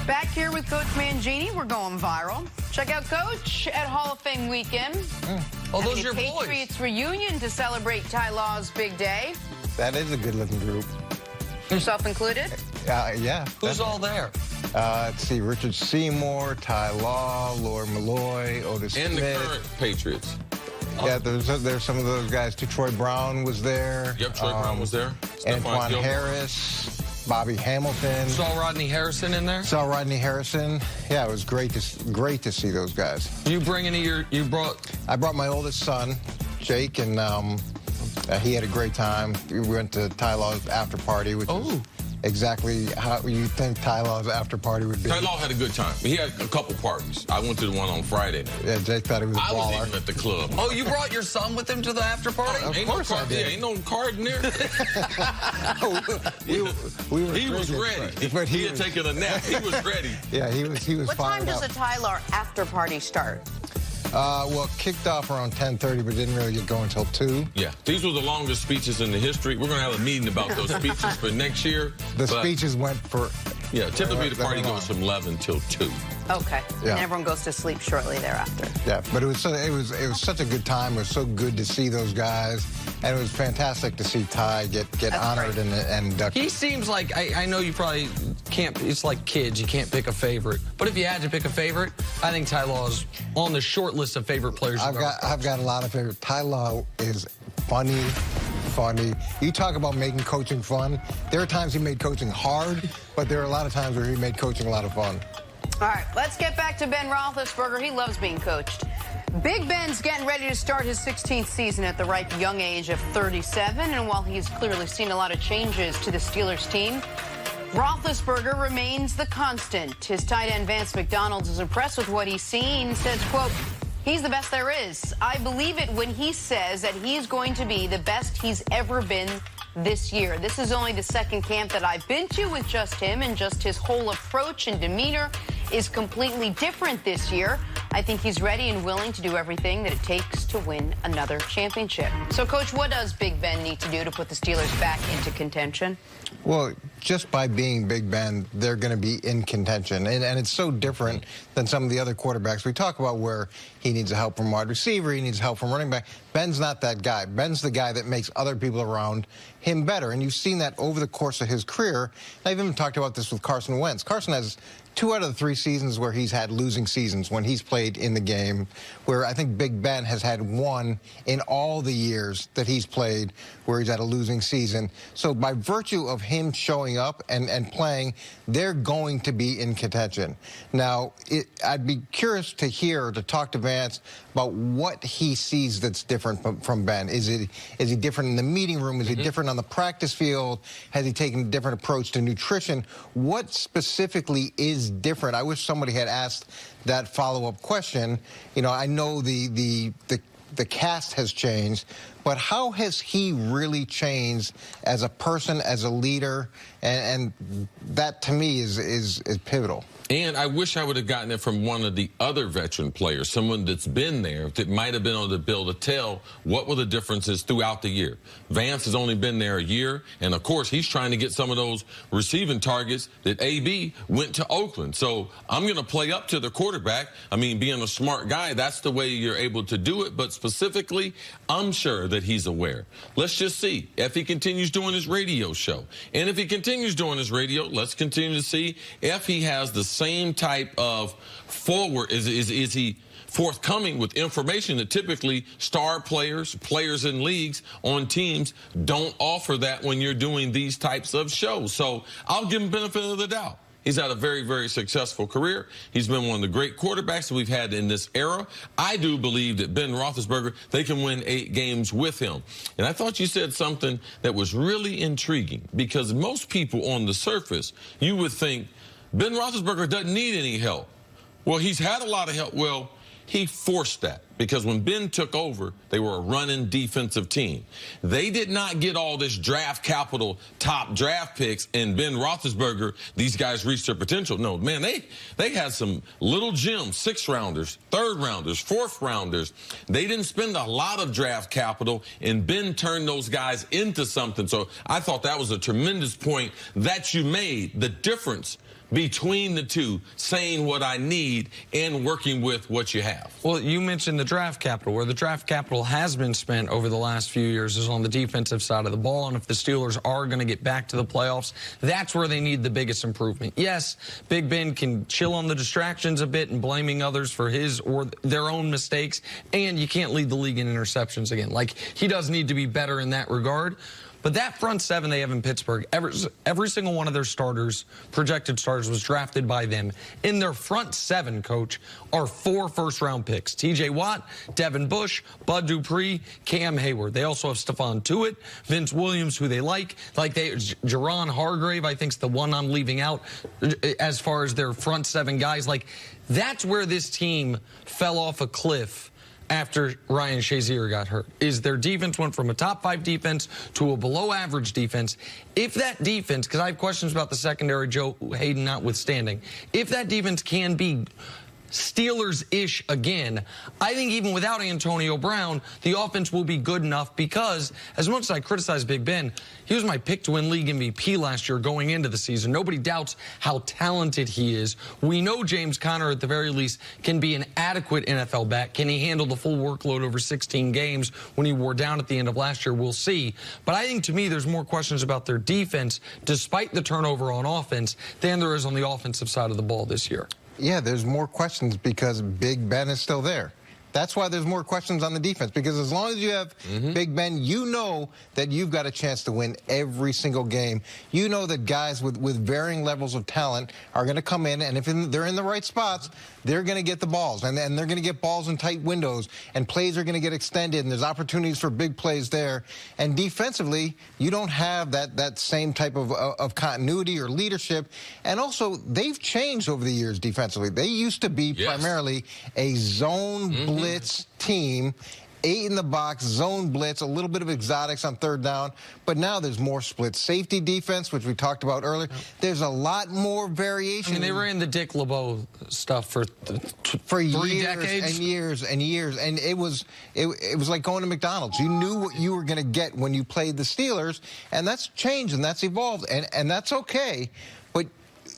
Back here with Coach Mangini. We're going viral. Check out Coach at Hall of Fame weekend. Oh, those are your Patriots boys. reunion to celebrate Ty Law's big day. That is a good-looking group. Yourself included? Yeah. Who's all there? Let's see, Richard Seymour, Ty Law, Lord Malloy, Otis And Smith. the current Patriots. Yeah, there's some of those guys too. Troy Brown was there. Yep, Troy Brown was there. Antoine Harris, Bobby Hamilton. Saw Rodney Harrison in there? Saw Rodney Harrison. Yeah, it was great to see those guys. You bring any of your, I brought my oldest son, Jake, and he had a great time. We went to Ty Law's after party, which is exactly how you think Ty Law's after party would be. Ty Law had a good time. He had a couple parties. I went to the one on Friday. Yeah, Jake thought he was a I was baller. even at the club. Oh, you brought your son with him to the after party? Of Ain't course no I card, did. Yeah, ain't no card in there. we were He was drinking, ready. but He had taken a nap. He was ready. Yeah, he was What fired time does up. a Ty Law after party start? Well, it kicked off around 10:30, but didn't really get going until 2. Yeah, these were the longest speeches in the history. We're going to have a meeting about those speeches for next year. The but, speeches went for... Yeah, typically the party long. goes from 11 till 2. Okay. Yeah. And everyone goes to sleep shortly thereafter. Yeah, but it was such a good time. It was so good to see those guys, and it was fantastic to see Ty get honored great. and inducted. He seems like, I know you probably can't, it's like kids, you can't pick a favorite. But if you had to pick a favorite, I think Ty Law is on the short list of favorite players. I've got a lot of favorites. Ty Law is funny. You talk about making coaching fun. There are times he made coaching hard, but there are a lot of times where he made coaching a lot of fun. All right, let's get back to Ben Roethlisberger. He loves being coached. Big Ben's getting ready to start his 16th season at the ripe young age of 37, and while he's clearly seen a lot of changes to the Steelers team, Roethlisberger remains the constant. His tight end Vance McDonald is impressed with what he's seen, says, quote, "He's the best there is. I believe it when he says that he's going to be the best he's ever been this year. This is only the second camp that I've been to with just him, and just his whole approach and demeanor is completely different this year. I think he's ready and willing to do everything that it takes to win another championship." So, Coach, what does Big Ben need to do to put the Steelers back into contention? Well, just by being Big Ben, they're going to be in contention. And it's so different than some of the other quarterbacks. We talk about where he needs help from wide receiver, he needs help from running back. Ben's not that guy. Ben's the guy that makes other people around him better. And you've seen that over the course of his career. I've even talked about this with Carson Wentz. Carson has 2 out of the 3 seasons where he's had losing seasons when he's played in the game, where I think Big Ben has had 1 in all the years that he's played where he's had a losing season. So by virtue of him showing up and playing, they're going to be in contention. Now, I'd be curious to hear, to talk to Vance about what he sees that's different from Ben. Is he different in the meeting room? Is he different on the practice field? Has he taken a different approach to nutrition? What specifically is different? I wish somebody had asked that follow-up question. You know, I know the cast has changed, but how has he really changed as a person, as a leader? And that, to me, is pivotal. And I wish I would have gotten it from one of the other veteran players, someone that's been there, that might have been able to build a tell what were the differences throughout the year. Vance has only been there a year, and of course he's trying to get some of those receiving targets that AB went to Oakland. So I'm going to play up to the quarterback. I mean, being a smart guy, that's the way you're able to do it. But specifically, I'm sure that he's aware. Let's just see if he continues doing his radio show. And if he continues doing his radio, let's continue to see if he has the same type of forward. Is he forthcoming with information that typically star players in leagues on teams don't offer that when you're doing these types of shows? So I'll give him benefit of the doubt. He's had a very, very successful career. He's been one of the great quarterbacks that we've had in this era. I do believe that Ben Roethlisberger, they can win 8 games with him. And I thought you said something that was really intriguing, because most people on the surface, you would think Ben Roethlisberger doesn't need any help. Well, he's had a lot of help. Well, he forced that. because when Ben took over, they were a running defensive team. They did not get all this draft capital, top draft picks, and Ben Roethlisberger, these guys reached their potential. No, man, they had some little gems, 6th-rounders, 3rd-rounders, 4th-rounders. They didn't spend a lot of draft capital, and Ben turned those guys into something. So I thought that was a tremendous point that you made, the difference between the two, saying what I need and working with what you have. Well, you mentioned the draft capital. Where the draft capital has been spent over the last few years is on the defensive side of the ball, and if the Steelers are going to get back to the playoffs, that's where they need the biggest improvement. Yes, Big Ben can chill on the distractions a bit and blaming others for his or their own mistakes, and you can't lead the league in interceptions again. Like, he does need to be better in that regard. But that front 7 they have in Pittsburgh, every single one of their starters, projected starters, was drafted by them. In their front 7, Coach, are 4 first-round picks. T.J. Watt, Devin Bush, Bud Dupree, Cam Hayward. They also have Stephon Tuitt, Vince Williams, who they like. Jerron Hargrave, I think, is the one I'm leaving out as far as their front 7 guys. Like, that's where this team fell off a cliff after Ryan Shazier got hurt, is their defense went from a top 5 defense to a below average defense. If that defense, because I have questions about the secondary, Joe Hayden notwithstanding, if that defense can be Steelers-ish again, I think even without Antonio Brown, the offense will be good enough, because as much as I criticize Big Ben, he was my pick to win league MVP last year going into the season. Nobody doubts how talented he is. We know James Conner, at the very least, can be an adequate NFL back. Can he handle the full workload over 16 games when he wore down at the end of last year? We'll see. But I think, to me, there's more questions about their defense, despite the turnover on offense, than there is on the offensive side of the ball this year. Yeah, there's more questions because Big Ben is still there. That's why there's more questions on the defense, because as long as you have Big Ben, you know that you've got a chance to win every single game. You know that guys with varying levels of talent are going to come in, and if they're in the right spots, they're going to get the balls, and they're going to get balls in tight windows, and plays are going to get extended, and there's opportunities for big plays there. And defensively, you don't have that same type of continuity or leadership. And also, they've changed over the years defensively. They used to be primarily a zone blitz team, 8 in the box, zone blitz, a little bit of exotics on 3rd down. But now there's more split safety defense, which we talked about earlier. There's a lot more variation. I mean, they ran the Dick LeBeau stuff for 3 years decades. and years and years. And it was like going to McDonald's. You knew what you were going to get when you played the Steelers. And that's changed and that's evolved. And that's okay. But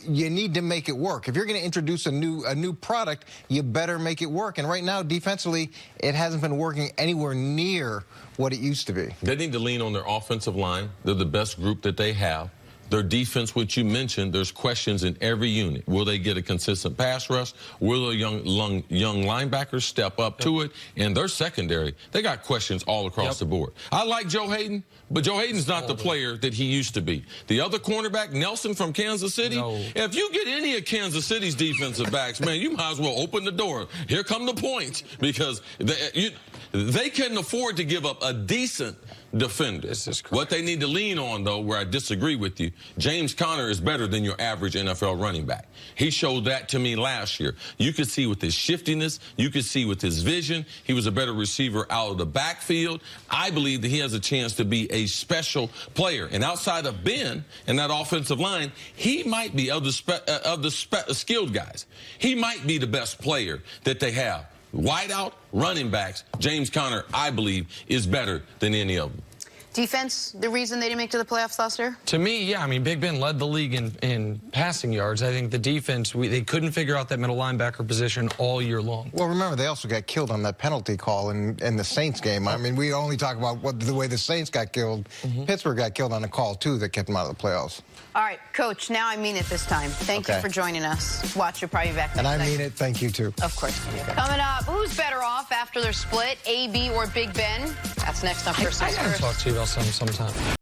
you need to make it work. If you're going to introduce a new product, you better make it work. And right now, defensively, it hasn't been working anywhere near what it used to be. They need to lean on their offensive line. They're the best group that they have. Their defense, which you mentioned, there's questions in every unit. Will they get a consistent pass rush? Will the young linebackers step up to it? And their secondary, they got questions all across the board. I like Joe Hayden, but Joe Hayden's not the player that he used to be. The other cornerback, Nelson from Kansas City, if you get any of Kansas City's defensive backs, man, you might as well open the door. Here come the points, because they couldn't afford to give up a decent defender. This is correct. What they need to lean on, though, where I disagree with you, James Conner is better than your average NFL running back. He showed that to me last year. You could see with his shiftiness, you could see with his vision, he was a better receiver out of the backfield. I believe that he has a chance to be a special player. And outside of Ben and that offensive line, he might be of the skilled guys. He might be the best player that they have. Wideout, running backs, James Conner, I believe, is better than any of them. Defense, the reason they didn't make it to the playoffs last year? To me, yeah. I mean, Big Ben led the league in passing yards. I think the defense, they couldn't figure out that middle linebacker position all year long. Well, remember, they also got killed on that penalty call in the Saints game. I mean, we only talk about the way the Saints got killed. Pittsburgh got killed on a call, too, that kept them out of the playoffs. All right, Coach, now I mean it this time. Thank you for joining us. Watch, you'll probably be back next And I segment. mean it. Thank you, too. Of course. Coming up, who's better off after their split, AB or Big Ben? That's next on First I gotta talk to you about something sometime.